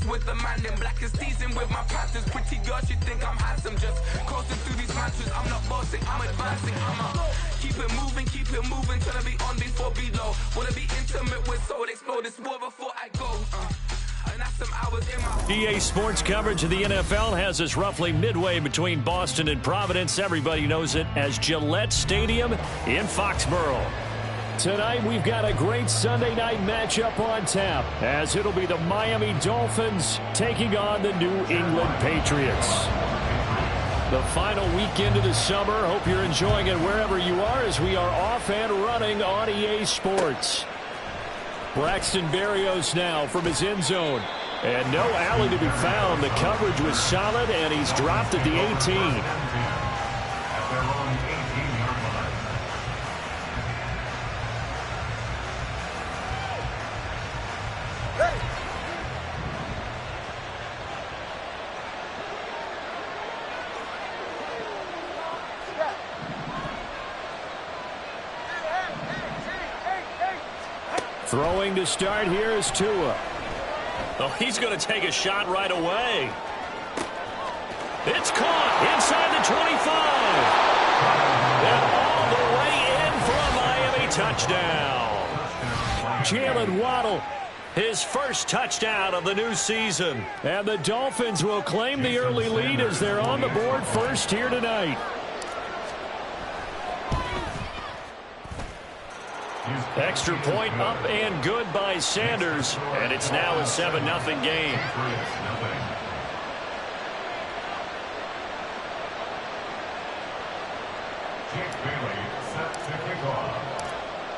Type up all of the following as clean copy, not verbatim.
with the man in black is teasing with my passes. Pretty girl, she think I'm handsome. Just coasting through these mantras. I'm not bossing, I'm advancing. I'ma keep it moving till I be on before below. Wanna be intimate with soul, explore this war before I go. And that's some hours in my EA Sports coverage of the NFL has us roughly midway between Boston and Providence. Everybody knows it as Gillette Stadium in Foxborough. Tonight, we've got a great Sunday night matchup on tap, as it'll be the Miami Dolphins taking on the New England Patriots. The final weekend of the summer. Hope you're enjoying it wherever you are, as we are off and running on EA Sports. Braxton Berrios now from his end zone. And no alley to be found. The coverage was solid, and he's dropped at the 18. Throwing to start here is Tua. Oh, he's going to take a shot right away. It's caught inside the 25. And all the way in for a Miami touchdown. Jalen Waddle, his first touchdown of the new season. And the Dolphins will claim the early lead as they're on the board first here tonight. Extra point up and good by Sanders, and it's now a 7-0 game.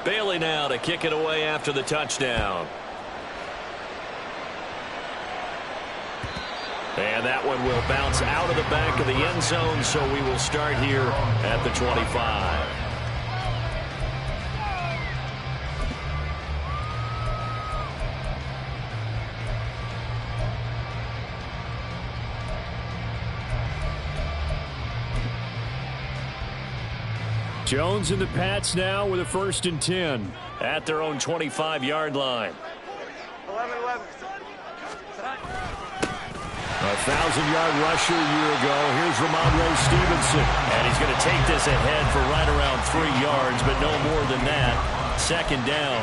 Bailey now to kick it away after the touchdown. And that one will bounce out of the back of the end zone, so we will start here at the 25. Jones and the Pats now with a 1st and 10 at their own 25-yard line. 11-11. A 1,000-yard rusher a year ago. Here's Ramondre Stevenson. And he's going to take this ahead for right around 3 yards, but no more than that. 2nd down.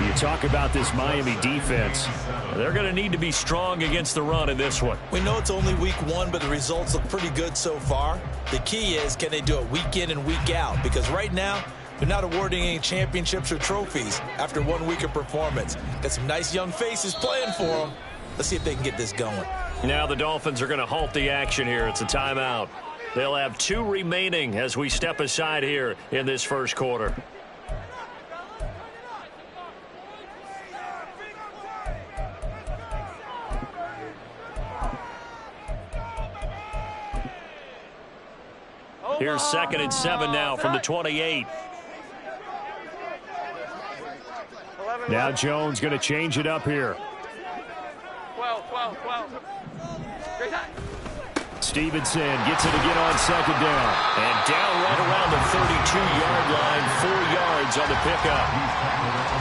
You talk about this Miami defense. They're going to need to be strong against the run in this one. We know it's only week 1, but the results look pretty good so far. The key is, can they do it week in and week out? Because right now, they're not awarding any championships or trophies after 1 week of performance. Got some nice young faces playing for them. Let's see if they can get this going. Now the Dolphins are going to halt the action here. It's a timeout. They'll have 2 remaining as we step aside here in this first quarter. Here's 2nd and 7 now from the 28. Now Jones going to change it up here. 12. Stevenson gets it again on 2nd down. And down right around the 32-yard line, 4 yards on the pickup.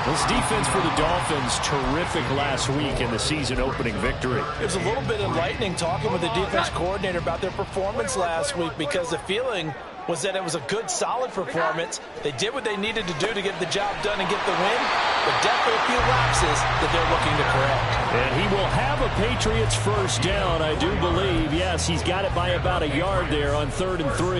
This defense for the Dolphins, terrific last week in the season-opening victory. It was a little bit enlightening talking with the defense coordinator about their performance last week, because the feeling was that it was a good, solid performance. They did what they needed to do to get the job done and get the win, but definitely a few lapses that they're looking to correct. And he will have a Patriots 1st down, I do believe. Yes, he's got it by about a yard there on 3rd and 3.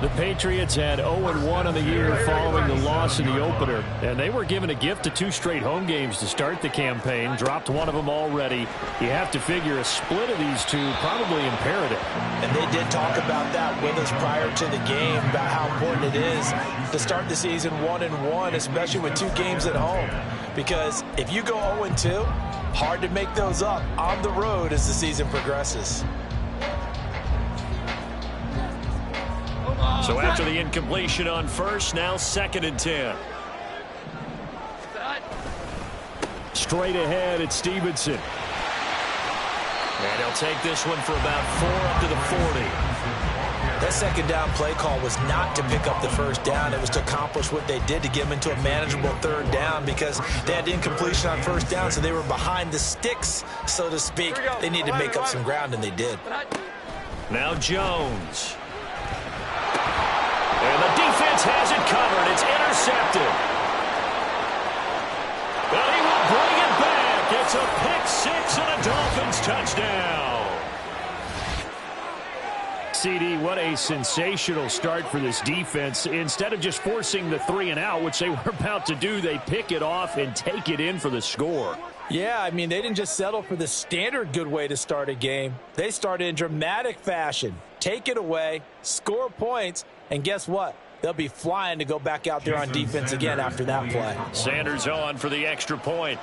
The Patriots had 0-1 on the year following the loss in the opener, and they were given a gift of 2 straight home games to start the campaign. Dropped one of them already. You have to figure a split of these 2 probably imperative. And they did talk about that with us prior to the game, about how important it is to start the season 1-1, especially with 2 games at home. Because if you go 0-2, hard to make those up on the road as the season progresses. So after the incompletion on 1st, now 2nd and 10. Straight ahead, it's Stevenson. And he'll take this one for about 4 up to the 40. That second down play call was not to pick up the first down. It was to accomplish what they did, to get them into a manageable third down, because they had incompletion on first down, so they were behind the sticks, so to speak. They needed to make up some ground, and they did. Now Jones. And the defense has it covered. It's intercepted. But he will bring it back. It's a pick six and a Dolphins touchdown. CD, what a sensational start for this defense. Instead of just forcing the 3-and-out, which they were about to do, they pick it off and take it in for the score. Yeah, I mean, they didn't just settle for the standard good way to start a game. They started in dramatic fashion. Take it away, score points, and guess what? They'll be flying to go back out there on defense again after that play. Sanders on for the extra point.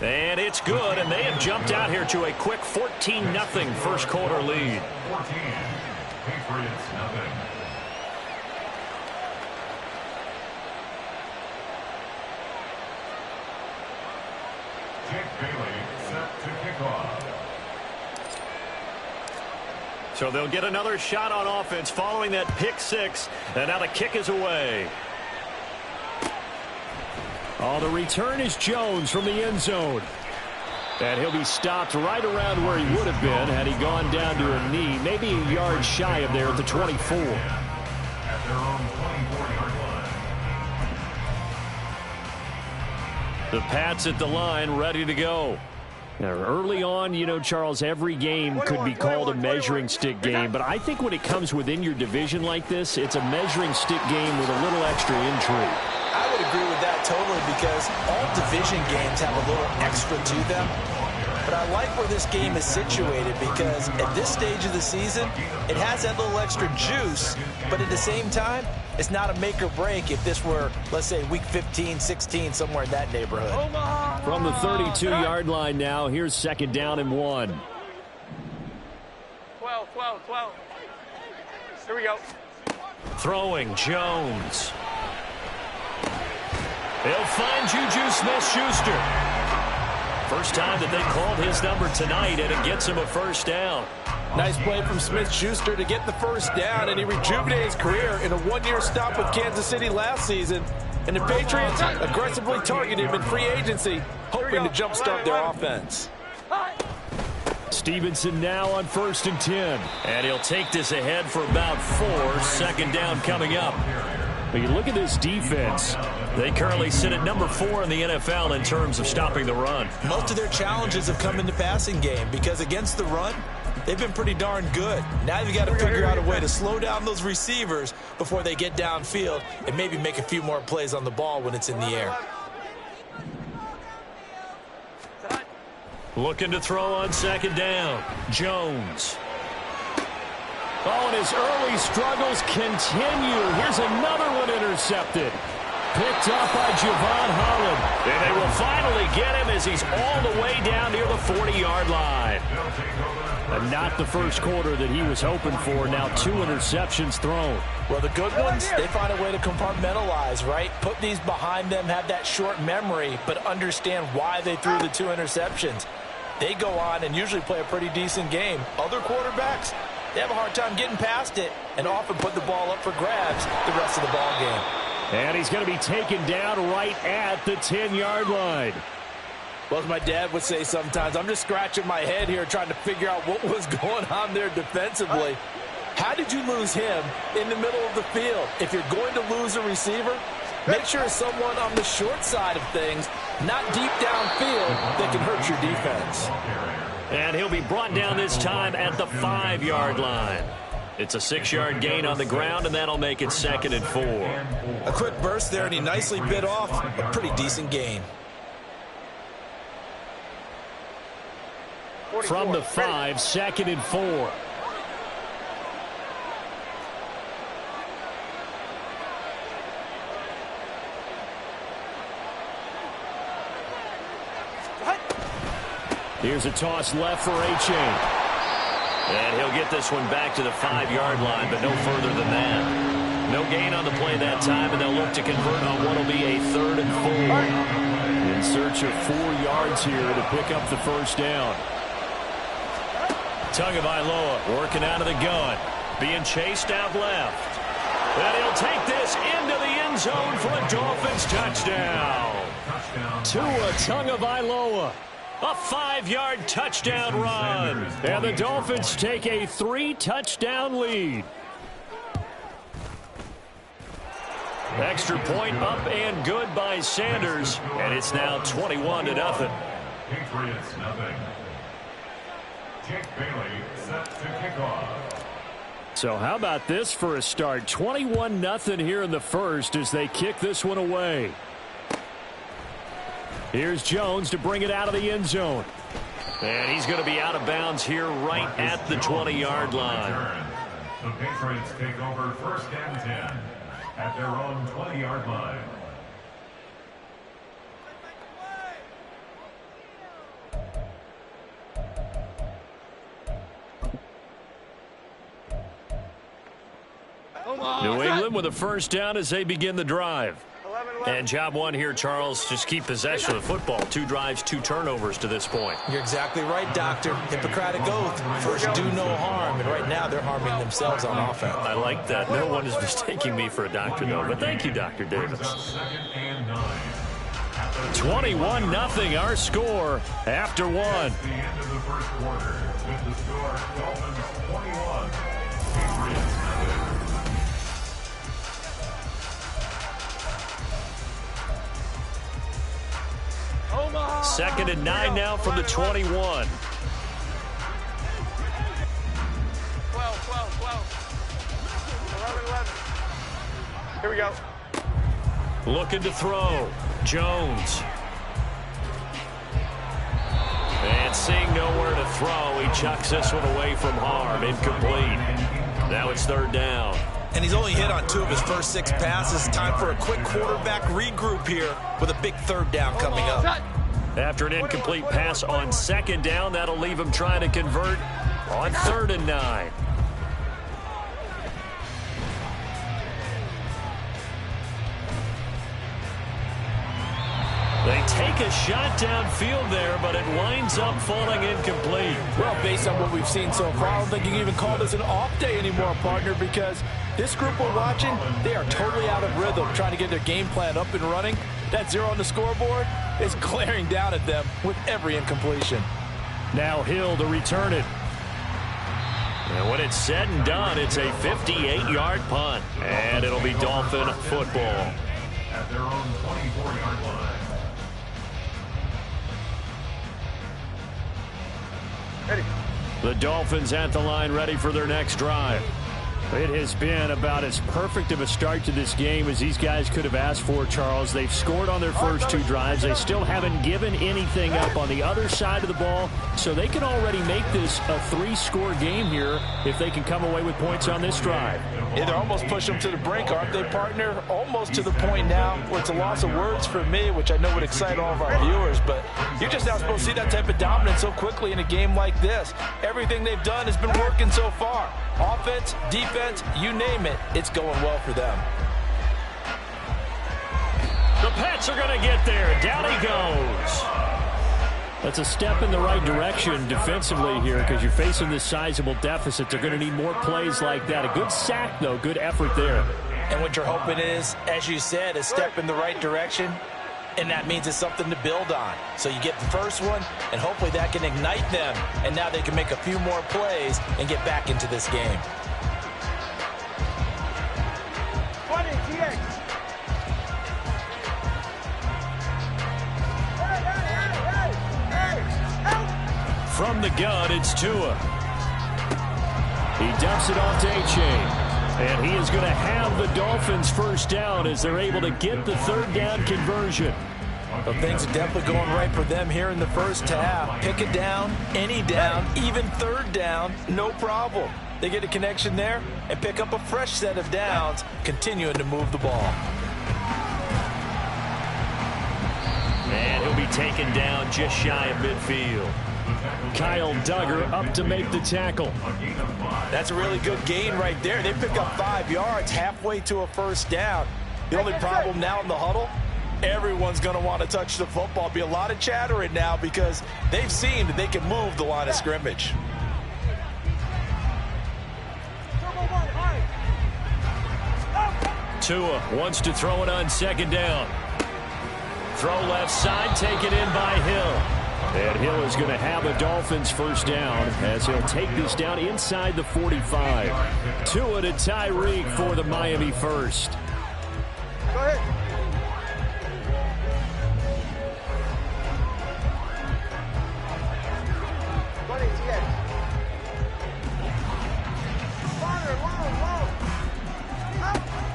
And it's good, and they have jumped out here to a quick 14-0 first quarter lead. 14, Patriots nothing. Jake Bailey set to kick off. So they'll get another shot on offense following that pick six, and now the kick is away. Oh, the return is Jones from the end zone. And he'll be stopped right around where he would have been had he gone down to a knee, maybe a yard shy of there at the 24. At their own 24-yard line. The Pats at the line, ready to go. Now, early on, you know, Charles, every game could be called a measuring stick game, but I think when it comes within your division like this, it's a measuring stick game with a little extra intrigue. I would agree with that totally, because all division games have a little extra to them. But I like where this game is situated, because at this stage of the season, it has that little extra juice, but at the same time, it's not a make or break if this were, let's say, week 15, 16, somewhere in that neighborhood. From the 32-yard line now, here's second down and 1. 12. Here we go. Throwing, Jones. He'll find Juju Smith-Schuster. First time that they called his number tonight, and it gets him a first down. Nice play from Smith-Schuster to get the first down, and he rejuvenated his career in a one-year stop with Kansas City last season. And the Patriots aggressively targeted him in free agency, hoping to jumpstart their offense. Stevenson now on 1st and 10. And he'll take this ahead for about 4. Second down coming up. But you look at this defense. They currently sit at number 4 in the NFL in terms of stopping the run. Most of their challenges have come in the passing game, because against the run, they've been pretty darn good. Now you've got to figure out a way to slow down those receivers before they get downfield and maybe make a few more plays on the ball when it's in the air. Looking to throw on second down. Jones. Oh, and his early struggles continue. Here's another one intercepted. Picked up by Javon Holland. And they will finally get him as he's all the way down near the 40-yard line. And not the first quarter that he was hoping for. Now 2 interceptions thrown. Well, the good ones, they find a way to compartmentalize, right? Put these behind them, have that short memory, but understand why they threw the 2 interceptions. They go on and usually play a pretty decent game. Other quarterbacks, they have a hard time getting past it and often put the ball up for grabs the rest of the ball game. And he's going to be taken down right at the 10-yard line. Well, as my dad would say sometimes, I'm just scratching my head here trying to figure out what was going on there defensively. How did you lose him in the middle of the field? If you're going to lose a receiver, make sure it's someone on the short side of things, not deep downfield, that can hurt your defense. And he'll be brought down this time at the 5-yard line. It's a 6-yard gain on the ground, and that'll make it 2nd and 4. A quick burst there, and he nicely bit off a pretty decent gain. From the 5, 2nd and 4. Here's a toss left for A-Chain. And he'll get this one back to the 5-yard line, but no further than that. No gain on the play that time, and they'll look to convert on what will be a 3rd and 4. In search of 4 yards here to pick up the first down. Tagovailoa working out of the gun. Being chased out left. And he'll take this into the end zone for a Dolphins touchdown. Tua Tagovailoa. A 5-yard touchdown run. And the Dolphins take a 3-touchdown lead. Extra point up and good by Sanders. And it's now 21-0. Patriots nothing. Jake Bailey set to kick off. So how about this for a start? 21-0 here in the first as they kick this one away. Here's Jones to bring it out of the end zone. And he's going to be out of bounds here right at the 20-yard line. The Patriots take over first and 10 at their own 20-yard line. New England with a first down as they begin the drive. And job one here, Charles, just keep possession of the football. 2 drives, 2 turnovers to this point. You're exactly right, Doctor. Hippocratic oath. First, do no harm. And right now, they're harming themselves on offense. I like that. No one is mistaking me for a doctor, though. But thank you, Dr. Davis. 21-0, our score after 1. The end of the first quarter with the score Dolphins 21, Patriots nothing. Second and 9 now from the 21. 12. Here we go. Looking to throw. Jones. And seeing nowhere to throw, he chucks this one away from harm. Incomplete. Now it's 3rd down. And he's only hit on 2 of his first 6 passes. Time for a quick quarterback regroup here with a big 3rd down coming up. After an incomplete pass on 2nd down, that'll leave him trying to convert on 3rd and 9. They take a shot downfield there, but it winds up falling incomplete. Well, based on what we've seen so far, I don't think you can even call this an off day anymore, partner, because this group we're watching, they are totally out of rhythm, trying to get their game plan up and running. That 0 on the scoreboard is glaring down at them with every incompletion. Now Hill to return it. And when it's said and done, it's a 58-yard punt. And it'll be Dolphin football. At their own 24-yard line. Ready. The Dolphins at the line, ready for their next drive. It has been about as perfect of a start to this game as these guys could have asked for, Charles. They've scored on their first 2 drives. They still haven't given anything up on the other side of the ball, so they can already make this a 3-score game here if they can come away with points on this drive. Yeah, they're almost pushing them to the brink, aren't they, partner? Almost to the point now where it's a loss of words for me, which I know would excite all of our viewers, but you're just not supposed to see that type of dominance so quickly in a game like this. Everything they've done has been working so far. Offense, defense, you name it, it's going well for them. The Pats are going to get there. Down he goes. That's a step in the right direction defensively here because you're facing this sizable deficit. They're going to need more plays like that. A good sack, though. Good effort there. And what you're hoping is, as you said, a step in the right direction, and that means it's something to build on. So you get the first one, and hopefully that can ignite them, and now they can make a few more plays and get back into this game. 20, TX. From the gun, it's Tua. He dumps it off to A-Chain. And he is going to have the Dolphins first down as they're able to get the 3rd down conversion. Well, things are definitely going right for them here in the first half. Pick a down, any down, even 3rd down, no problem. They get a connection there and pick up a fresh set of downs, continuing to move the ball. And he'll be taken down just shy of midfield. Kyle Duggar up to make the tackle. That's a really good gain right there. They pick up 5 yards halfway to a first down. The only problem now in the huddle, Everyone's going to want to touch the football. Be a lot of chatter right now because they've seen that they can move the line of scrimmage. Tua wants to throw it on second down. Throw left side, taken in by Hill. And Hill is going to have a Dolphins first down as he'll take this down inside the 45. Tua to Tyreek for the Miami first. Go ahead.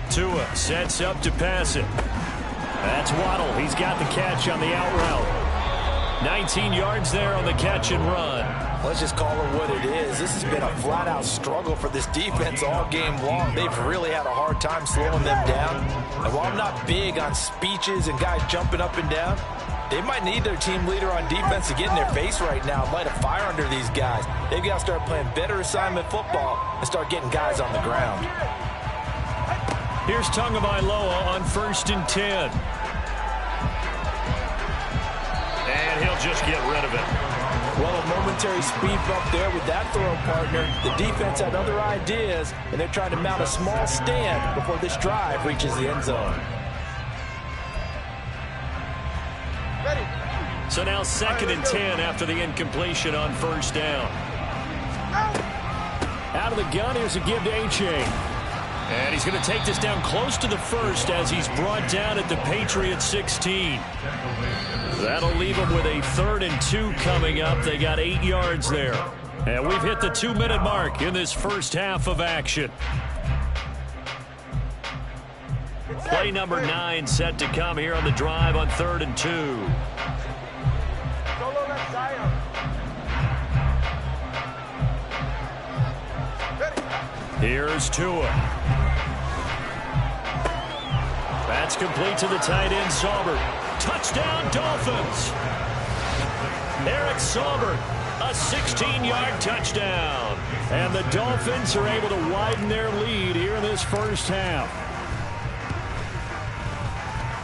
Tua sets up to pass it. That's Waddle. He's got the catch on the out route. 19 yards there on the catch and run. Let's just call it what it is. This has been a flat-out struggle for this defense all game long. They've really had a hard time slowing them down. And while I'm not big on speeches and guys jumping up and down, they might need their team leader on defense to get in their face right now, light a fire under these guys. They've got to start playing better assignment football and start getting guys on the ground. Here's Tagovailoa on 1st and 10. And he'll just get rid of it. Well, a momentary speed bump there with that throw partner. The defense had other ideas, and they're trying to mount a small stand before this drive reaches the end zone. So now 2nd and 10 after the incompletion on 1st down. Out of the gun, here's a give to H.A. And he's going to take this down close to the first as he's brought down at the Patriots 16. That'll leave them with a 3rd and 2 coming up. They got 8 yards there. And we've hit the 2-minute mark in this first half of action. Play number 9 set to come here on the drive on 3rd and 2. Here's Tua. That's complete to the tight end, Saubert. Touchdown, Dolphins. Eric Saubert, a 16-yard touchdown. And the Dolphins are able to widen their lead here in this first half.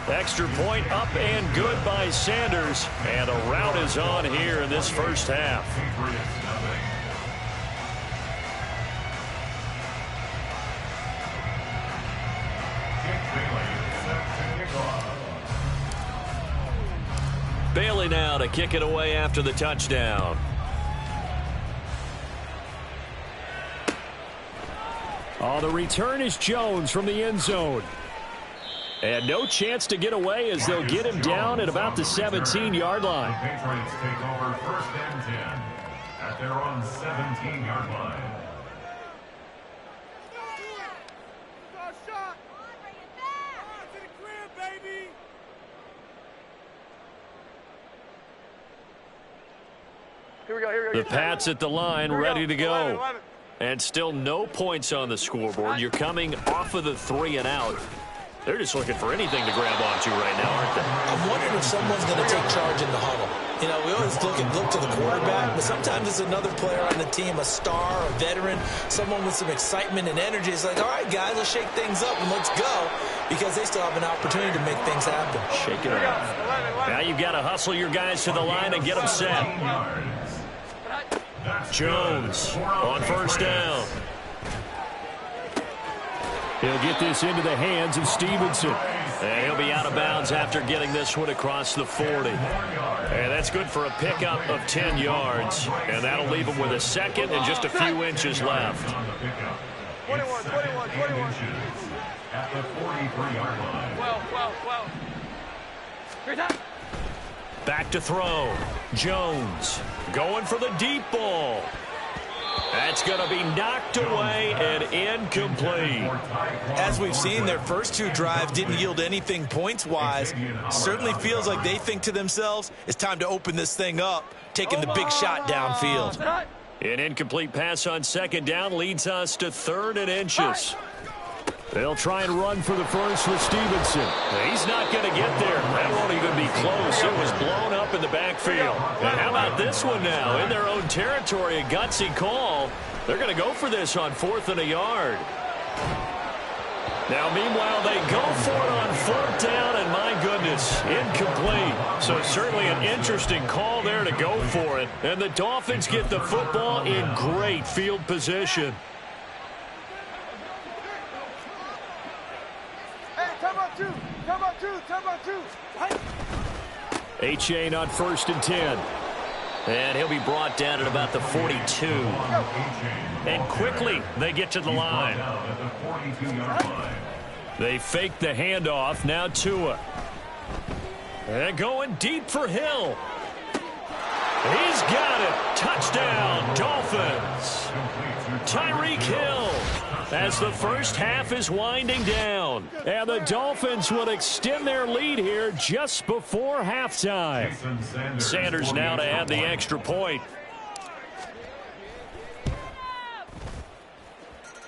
Extra point up and good by Sanders. And a rout is on here in this first half. Bailey now to kick it away after the touchdown. Oh, the return is Jones from the end zone. And no chance to get away as they'll get him down at about the 17-yard line. The Patriots take over 1st and 10 at their own 17-yard line. The Pats at the line, ready to go. And still no points on the scoreboard. You're coming off of the 3 and out. They're just looking for anything to grab onto right now, aren't they? I'm wondering if someone's going to take charge in the huddle. You know, we always look to the quarterback, but sometimes it's another player on the team, a star, a veteran, someone with some excitement and energy. It's like, all right, guys, let's shake things up and let's go, because they still have an opportunity to make things happen. Shake it up. Now you've got to hustle your guys to the line and get them set. Jones on 1st down. He'll get this into the hands of Stevenson. And he'll be out of bounds after getting this one across the 40. And that's good for a pickup of 10 yards. And that'll leave him with a 2nd and just a few inches left. 21. At the 43-yard line. Well. Here's that. Back to throw. Jones going for the deep ball. That's going to be knocked away and incomplete. As we've seen, their first 2 drives didn't yield anything points-wise. Certainly feels like they think to themselves, it's time to open this thing up, taking the big shot downfield. An incomplete pass on 2nd down leads us to 3rd and inches. They'll try and run for the first with Stevenson. He's not going to get there. That won't even be close. It was blown up in the backfield. And how about this one now? In their own territory, a gutsy call. They're going to go for this on 4th and a yard. Now, meanwhile, they go for it on 4th down, and my goodness, It's incomplete. So certainly an interesting call there to go for it. And the Dolphins get the football in great field position. Hey, time out two. Time out two. Time out two. A-Chain on 1st and 10. And he'll be brought down at about the 42. And quickly they get to the line. They fake the handoff. Now Tua. And going deep for Hill. He's got it. Touchdown, Dolphins. Tyreek Hill as the first half is winding down. And the Dolphins will extend their lead here just before halftime. Sanders now to add the extra point.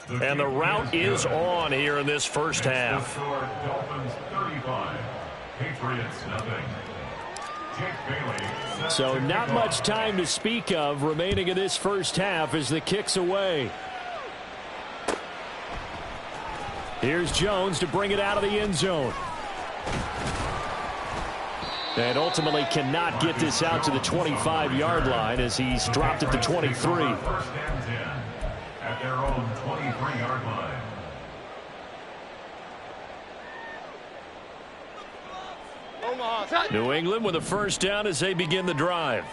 And the route is on here in this first half. Dolphins 35, Patriots nothing. So not much time to speak of remaining in this first half as the kick's away. Here's Jones to bring it out of the end zone. And ultimately cannot get this out to the 25-yard line as he's dropped at the 23. First and 10 at their own 23-yard line. New England with a first down as they begin the drive.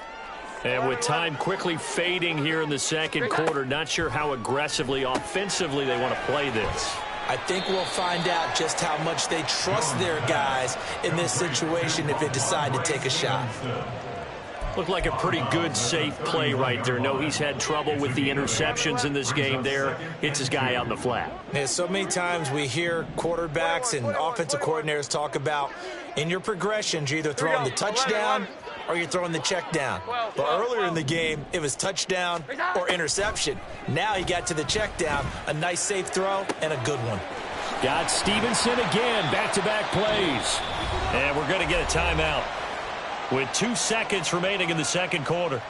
And with time quickly fading here in the second quarter, not sure how aggressively, offensively they want to play this. I think we'll find out just how much they trust their guys in this situation if they decide to take a shot. Looked like a pretty good, safe play right there. No, he's had trouble with the interceptions in this game there. Hits his guy out in the flat. Yeah, so many times we hear quarterbacks and offensive coordinators talk about in your progressions, you're either throwing the touchdown or you're throwing the check down. But earlier in the game, it was touchdown or interception. Now he got to the check down, a nice safe throw, and a good one. Got Stevenson again, back-to-back plays. And we're going to get a timeout with 2 seconds remaining in the second quarter.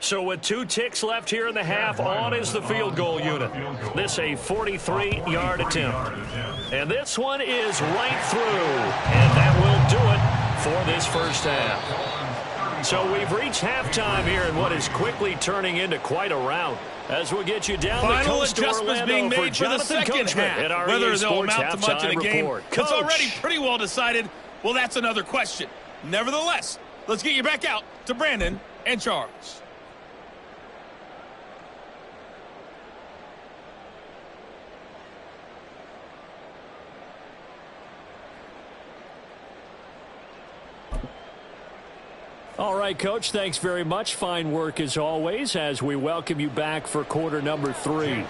So with 2 ticks left here in the half, on is the field goal unit. This a 43-yard attempt. And this one is right through. And that will do it for this first half. So we've reached halftime here in what is quickly turning into quite a rout. As we'll get you down the coast to Orlando being made for the Jonathan second half. at our Whether EA they'll Sports amount to much in halftime the game, report. it's already Coach. pretty well decided. Well, that's another question. Nevertheless, let's get you back out to Brandon and Charles. All right, Coach, thanks very much. Fine work as always as we welcome you back for quarter number 3.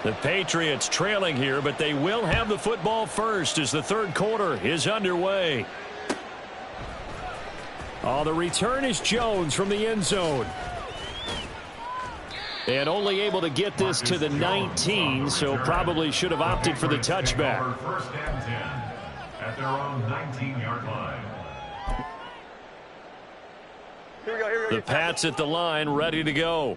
The Patriots trailing here, but they will have the football first as the third quarter is underway. Oh, the return is Jones from the end zone. And only able to get this to the 19, so probably should have opted for the touchback. First and 10 at their own 19-yard line. The Pats at the line, ready to go.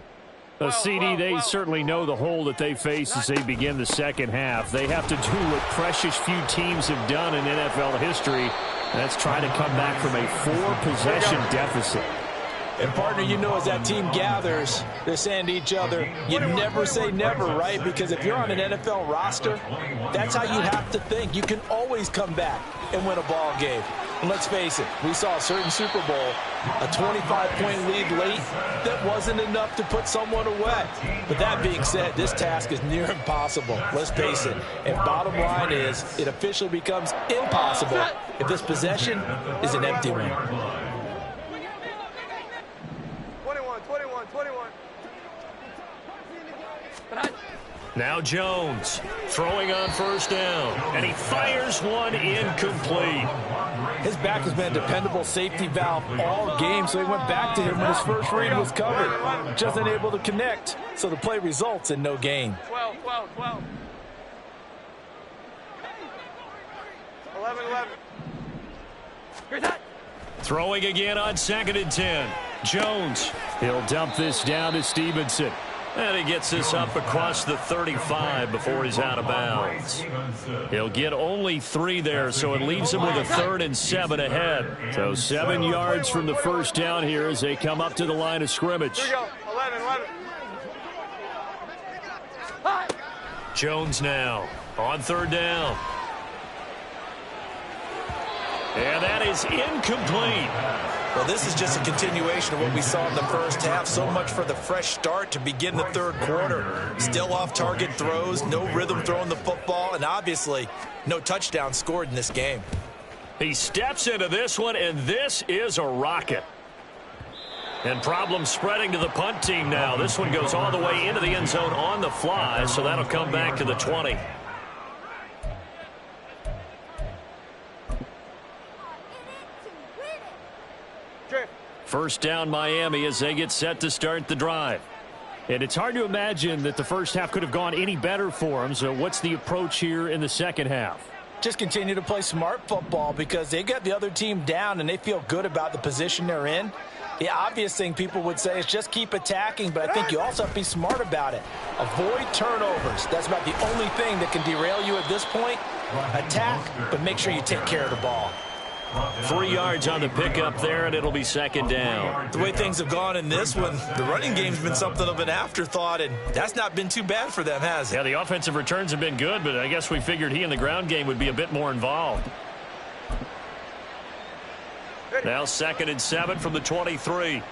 CD, they certainly know the hole that they face as they begin the second half. They have to do what precious few teams have done in NFL history. That's try to come back from a 4-possession deficit. And, partner, you know, as that team gathers, they're saying to each other, you never say never, right? Because if you're on an NFL roster, that's how you have to think. You can always come back and win a ball game. And let's face it, we saw a certain Super Bowl, a 25-point lead late that wasn't enough to put someone away. But that being said, this task is near impossible. Let's face it. And bottom line is, it officially becomes impossible if this possession is an empty one. 21. Now Jones throwing on first down, and he fires one incomplete. His back has been a dependable safety valve all game, so he went back to him when his first read was covered. Just unable to connect, so the play results in no gain. 12. 11. 11. Here's that. Throwing again on 2nd and 10. Jones. He'll dump this down to Stevenson. And he gets this up across the 35 before he's out of bounds. He'll get only 3 there, so it leaves him with a 3rd and 7 ahead. So 7 yards from the first down here as they come up to the line of scrimmage. Here we go. 11. Jones now on 3rd down. And that is incomplete. Well, this is just a continuation of what we saw in the first half. So much for the fresh start to begin the 3rd quarter. Still off-target throws, no rhythm throwing the football, and obviously no touchdown scored in this game. He steps into this one, and this is a rocket. And problems spreading to the punt team now. This one goes all the way into the end zone on the fly, so that'll come back to the 20. First down Miami as they get set to start the drive. And it's hard to imagine that the first half could have gone any better for them. So what's the approach here in the second half? Just continue to play smart football because they got the other team down and they feel good about the position they're in. The obvious thing people would say is just keep attacking, but I think you also have to be smart about it. Avoid turnovers. That's about the only thing that can derail you at this point. Attack, but make sure you take care of the ball. 3 yards on the pickup there, and it'll be 2nd down. The way things have gone in this one, the running game's been something of an afterthought, and that's not been too bad for them, has it? Yeah, the offensive returns have been good, but I guess we figured he in the ground game would be a bit more involved. Now 2nd and 7 from the 23.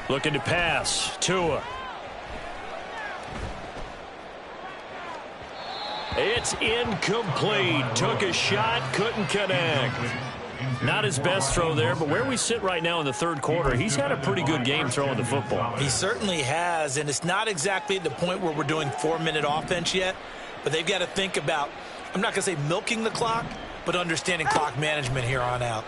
Looking to pass. Tua. It's incomplete. Took a shot, couldn't connect. Not his best throw there, but where we sit right now in the 3rd quarter, he's had a pretty good game throwing the football. He certainly has, and it's not exactly at the point where we're doing 4-minute offense yet, but they've got to think about, I'm not going to say milking the clock, but understanding clock management here on out.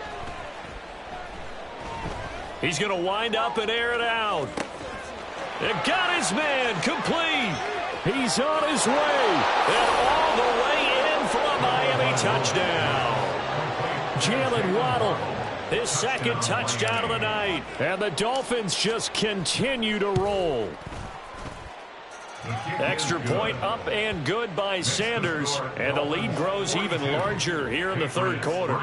He's going to wind up and air it out. It got his man complete. He's on his way, and all the way in for a Miami touchdown. Jalen Waddle, his 2nd touchdown of the night. And the Dolphins just continue to roll. Extra point up and good by Sanders, and the lead grows even larger here in the 3rd quarter.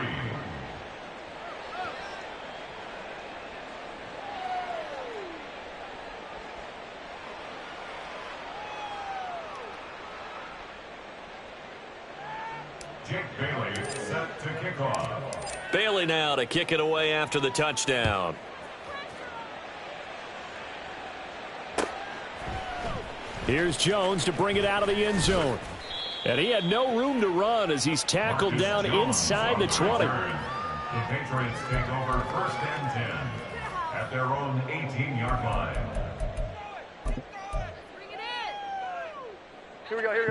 Jake Bailey set to kick off. Bailey now to kick it away after the touchdown. Here's Jones to bring it out of the end zone. And he had no room to run as he's tackled down inside the 20. The Patriots take over 1st and 10 at their own 18-yard line.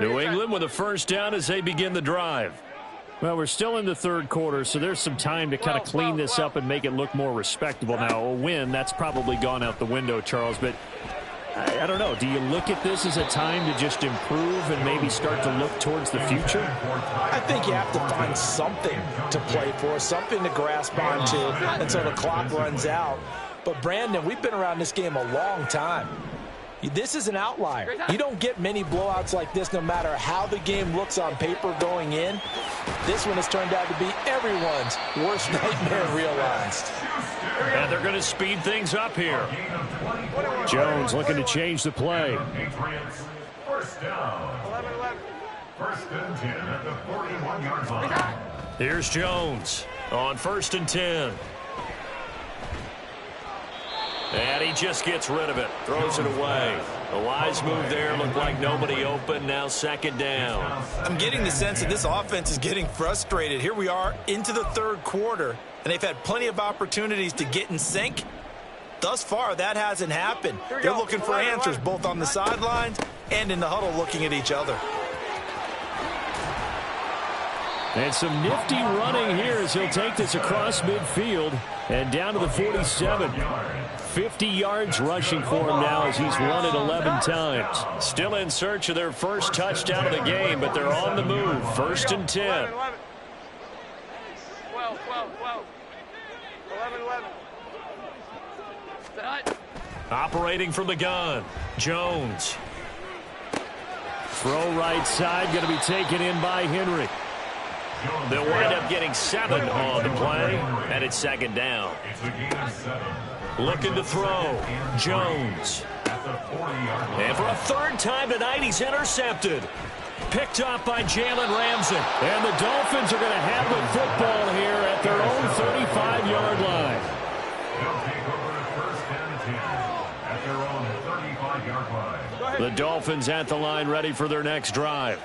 New England with a first down as they begin the drive. Well, we're still in the 3rd quarter, so there's some time to kind of clean this up and make it look more respectable. Now, a win, that's probably gone out the window, Charles, but I don't know. Do you look at this as a time to just improve and maybe start to look towards the future? I think you have to find something to play for, something to grasp onto until the clock runs out. But, Brandon, we've been around this game a long time. This is an outlier. You don't get many blowouts like this no matter how the game looks on paper going in. This one has turned out to be everyone's worst nightmare realized. And they're going to speed things up here. Jones looking to change the play. Patriots, 1st down. 1st and 10 at the 41-yard line. Here's Jones on 1st and 10. And he just gets rid of it. Throws it away. A wise move there. Looked like nobody open. Now 2nd down. I'm getting the sense that this offense is getting frustrated. Here we are into the 3rd quarter, and they've had plenty of opportunities to get in sync. Thus far, that hasn't happened. They're looking for answers both on the sidelines and in the huddle looking at each other. And some nifty running here as he'll take this across midfield and down to the 47. 50 yards rushing for him now as he's run it 11 times. Still in search of their first touchdown of the game, but they're on the move. 1st and 10. 11. 12, 12, 12. 11, 11. Operating from the gun, Jones. Throw right side, going to be taken in by Henry. They'll wind up getting 7 on the play, and it's 2nd down. Looking to throw, Jones. And for a 3rd time tonight, he's intercepted. Picked off by Jalen Ramsey. And the Dolphins are going to have the football here at their own 35-yard line. They'll take over the 1st and 10 at their own 35-yard line. The Dolphins at the line ready for their next drive.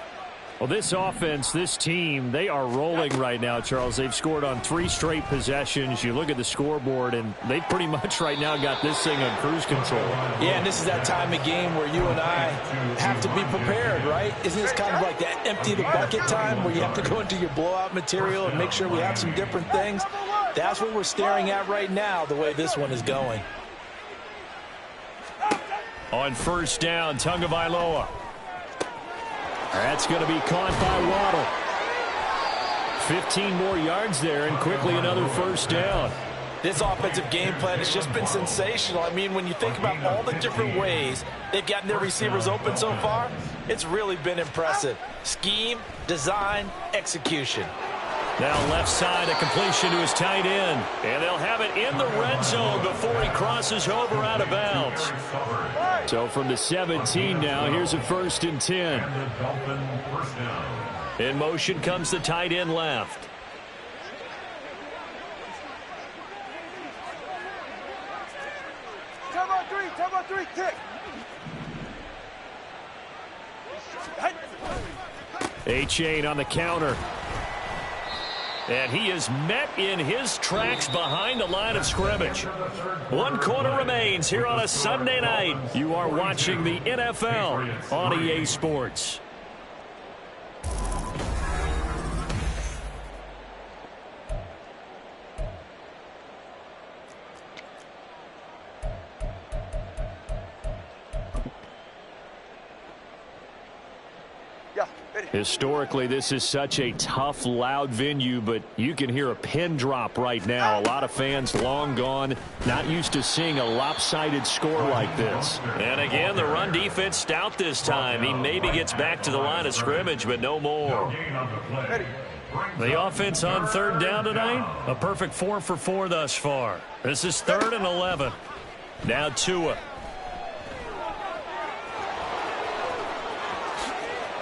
Well, this offense, this team, they are rolling right now, Charles. They've scored on 3 straight possessions. You look at the scoreboard, and they pretty much right now got this thing on cruise control. Yeah, and this is that time of game where you and I have to be prepared, right? Isn't this kind of like that empty the bucket time where you have to go into your blowout material and make sure we have some different things? That's what we're staring at right now, the way this one is going. On 1st down, Tagovailoa. That's going to be caught by Waddle. 15 more yards there, and quickly another 1st down. This offensive game plan has just been sensational. I mean, when you think about all the different ways they've gotten their receivers open so far, it's really been impressive. Scheme, design, execution. Now left side, a completion to his tight end. And they'll have it in the red zone before he crosses over out of bounds. So from the 17 now, here's a 1st and 10. In motion comes the tight end left. Time on 3, tick. A-Chain on the counter. And he is met in his tracks behind the line of scrimmage. 1 quarter remains here on a Sunday night. You are watching the NFL on EA Sports. Historically, this is such a tough, loud venue, but you can hear a pin drop right now. A lot of fans long gone, not used to seeing a lopsided score like this. And again, the run defense stout this time. He maybe gets back to the line of scrimmage, but no more. The offense on 3rd down tonight, a perfect 4 for 4 thus far. This is 3rd and 11. Now Tua.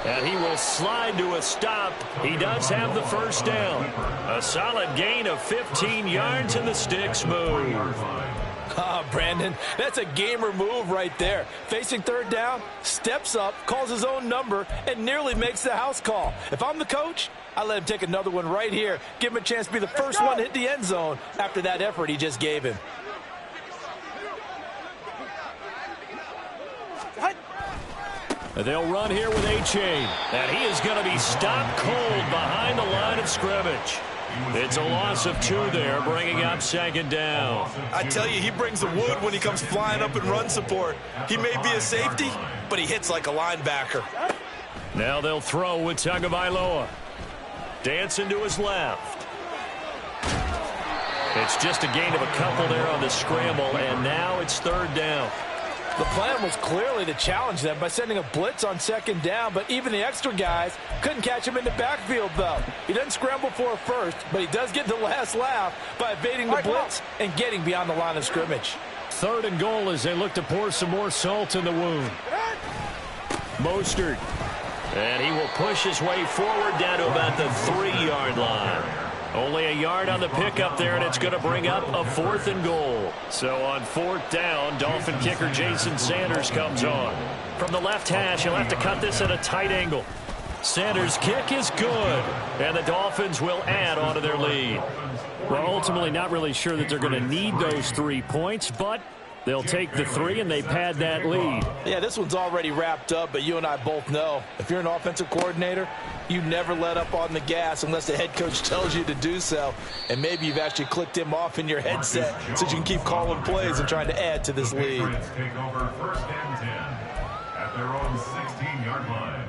And he will slide to a stop. He does have the 1st down. A solid gain of 15 yards, and the sticks move. Brandon, that's a gamer move right there. Facing 3rd down, steps up, calls his own number, and nearly makes the house call. If I'm the coach, I let him take another one right here. Give him a chance to be the first one to hit the end zone after that effort he just gave him. They'll run here with A-Chain. And he is going to be stopped cold behind the line of scrimmage. It's a loss of 2 there, bringing up 2nd down. I tell you, he brings the wood when he comes flying up in run support. He may be a safety, but he hits like a linebacker. Now they'll throw with Tagovailoa. Dancing to his left. It's just a gain of a couple there on the scramble, and now it's 3rd down. The plan was clearly to challenge them by sending a blitz on 2nd down, but even the extra guys couldn't catch him in the backfield, though. He doesn't scramble for a first, but he does get the last laugh by evading the blitz and getting beyond the line of scrimmage. 3rd and goal as they look to pour some more salt in the wound. Mostert. And he will push his way forward down to about the 3-yard line. Only a yard on the pickup there, and it's going to bring up a 4th and goal. So on 4th down, Dolphin kicker Jason Sanders comes on. From the left hash, he'll have to cut this at a tight angle. Sanders' kick is good, and the Dolphins will add on to their lead. Well, ultimately not really sure that they're going to need those 3 points, but They'll take the 3, and they pad that lead. Yeah, this one's already wrapped up, but you and I both know if you're an offensive coordinator, you never let up on the gas unless the head coach tells you to do so. And maybe you've actually clicked him off in your headset so you can keep calling plays and trying to add to this lead. Take over 1st and 10 at their own 16-yard line.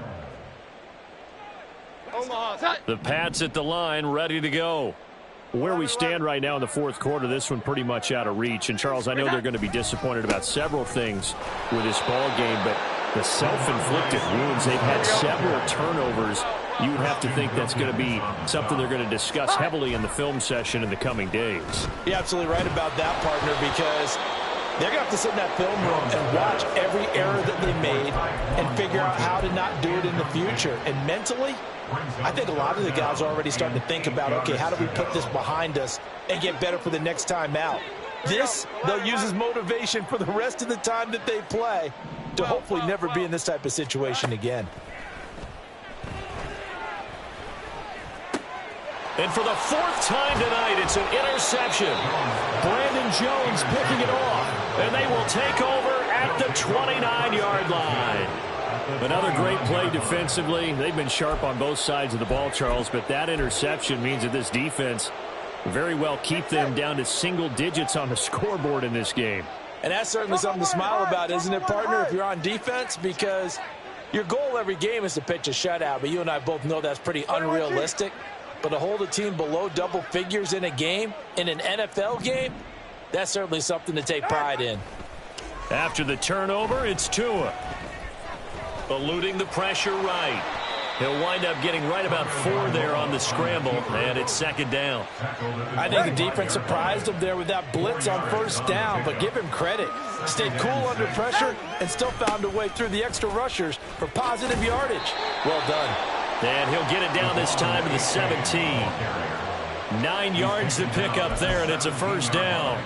The Pats at the line, ready to go. Where we stand right now in the fourth quarter, this one pretty much out of reach. And, Charles, I know they're going to be disappointed about several things with this ball game, but the self-inflicted wounds, they've had several turnovers. You would have to think that's going to be something they're going to discuss heavily in the film session in the coming days. You're absolutely right about that, partner, because they're going to have to sit in that film room and watch every error that they made and figure out how to not do it in the future. And mentally, I think a lot of the guys are already starting to think about, okay, how do we put this behind us and get better for the next time out? This, they'll use as motivation for the rest of the time that they play to hopefully never be in this type of situation again. And for the 4th time tonight, it's an interception. Brandon Jones picking it off, and they will take over at the 29-yard line. Another great play defensively. They've been sharp on both sides of the ball, Charles, but that interception means that this defense very well keep them down to single digits on the scoreboard in this game. And that's certainly something to smile about, isn't it, partner, if you're on defense? Because your goal every game is to pitch a shutout, but you and I both know that's pretty unrealistic. But to hold a team below double figures in a game, in an NFL game, that's certainly something to take pride in. After the turnover, it's Tua. Eluding the pressure right. He'll wind up getting right about 4 there on the scramble, and it's 2nd down. I think the defense surprised him there with that blitz on 1st down, but give him credit. Stayed cool under pressure and still found a way through the extra rushers for positive yardage. Well done. And he'll get it down this time to the 17. 9 yards to pick up there, and it's a 1st down.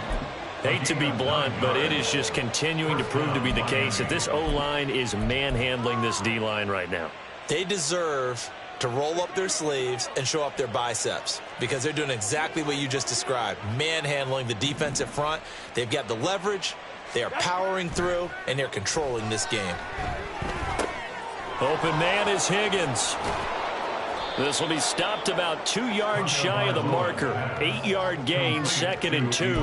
Hate to be blunt, but it is just continuing to prove to be the case that this O-line is manhandling this D-line right now. They deserve to roll up their sleeves and show up their biceps because they're doing exactly what you just described, manhandling the defensive front. They've got the leverage, they are powering through, and they're controlling this game. Open man is Higgins. This will be stopped about 2 yards shy of the marker. 8-yard gain, 2nd and 2.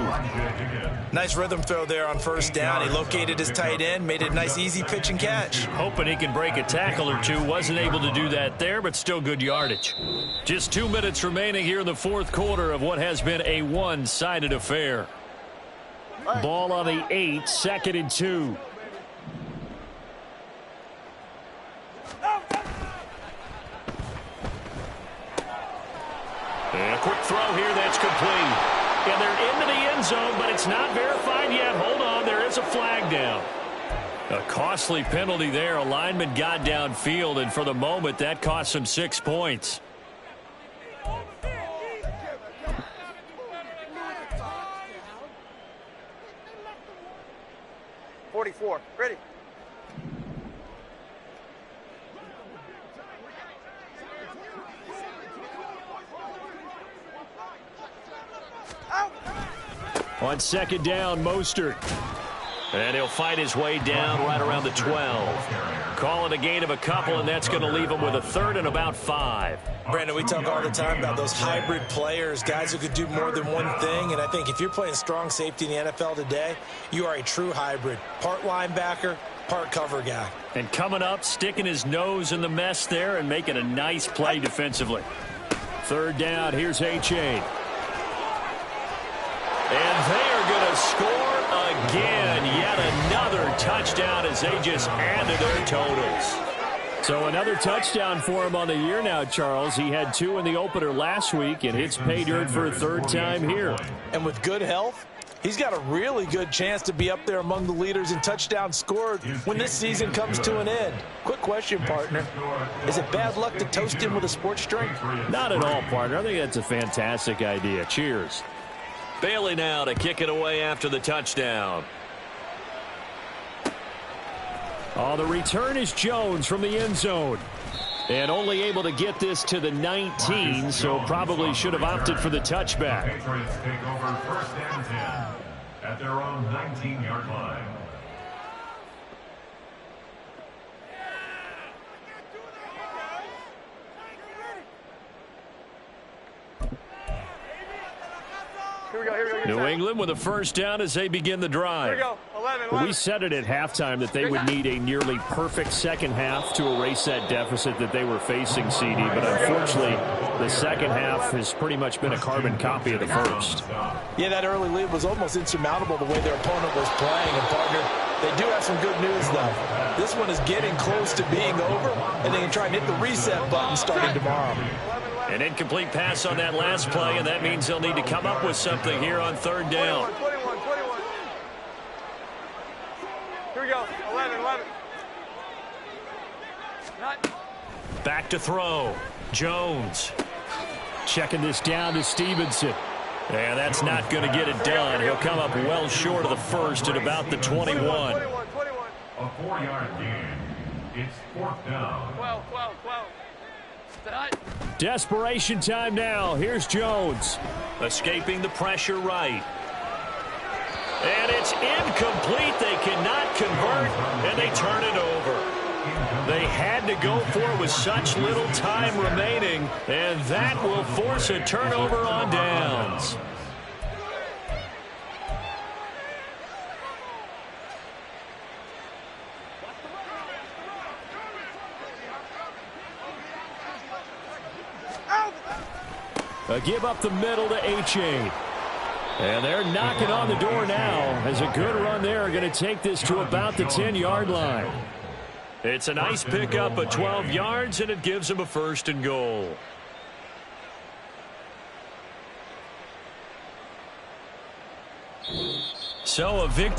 Nice rhythm throw there on 1st down. He located his tight end, made it a nice easy pitch and catch. Hoping he can break a tackle or two. Wasn't able to do that there, but still good yardage. Just 2 minutes remaining here in the fourth quarter of what has been a one-sided affair. Ball on the 8, 2nd and 2. And a quick throw here, that's complete. And they're into the end zone, but it's not verified yet. Hold on, there is a flag down. A costly penalty there. A lineman got downfield, and for the moment, that cost him 6 points. .44, ready. On 2nd down, Mostert. And he'll fight his way down right around the 12. Calling a gain of a couple, and that's going to leave him with a 3rd and about 5. Brandon, we talk all the time about those hybrid players, guys who could do more than one thing. And I think if you're playing strong safety in the NFL today, you are a true hybrid. Part linebacker, part cover guy. And coming up, sticking his nose in the mess there and making a nice play defensively. 3rd down, here's H.A. And they are going to score again. Yet another touchdown as they just add to their totals. So another touchdown for him on the year now, Charles. He had 2 in the opener last week, and hits pay dirt for a 3rd time here. And with good health, he's got a really good chance to be up there among the leaders in touchdowns scored when this season comes to an end. Quick question, partner. Is it bad luck to toast him with a sports drink? Not at all, partner. I think that's a fantastic idea. Cheers. Bailey now to kick it away after the touchdown. Oh, the return is Jones from the end zone. And only able to get this to the 19, so probably should have opted for the touchback. at their own 19-yard line. Here we go, here we go. New England with a first down as they begin the drive. Here we go. 11. We said it at halftime that they would need a nearly perfect second half to erase that deficit that they were facing, CD. But unfortunately, the second half has pretty much been a carbon copy of the first. Yeah, that early lead was almost insurmountable the way their opponent was playing. And, partner, they do have some good news, though. This one is getting close to being over, and they can try and hit the reset button starting tomorrow. An incomplete pass on that last play, and that means they'll need to come up with something here on third down. 21. Here we go. 11. Back to throw. Jones. Checking this down to Stevenson. And that's not going to get it done. He'll come up well short of the first at about the 21. 21. A 4-yard gain. It's 4th down. 12. Desperation time now. Here's Jones. Escaping the pressure right. And it's incomplete. They cannot convert, and they turn it over. They had to go for it with such little time remaining, and that will force a turnover on downs. A give up the middle to H.A. And they're knocking on the door now as a good run there are going to take this to about the 10-yard line. It's a nice pickup of 12 yards, and it gives them a 1st and goal. So a victory.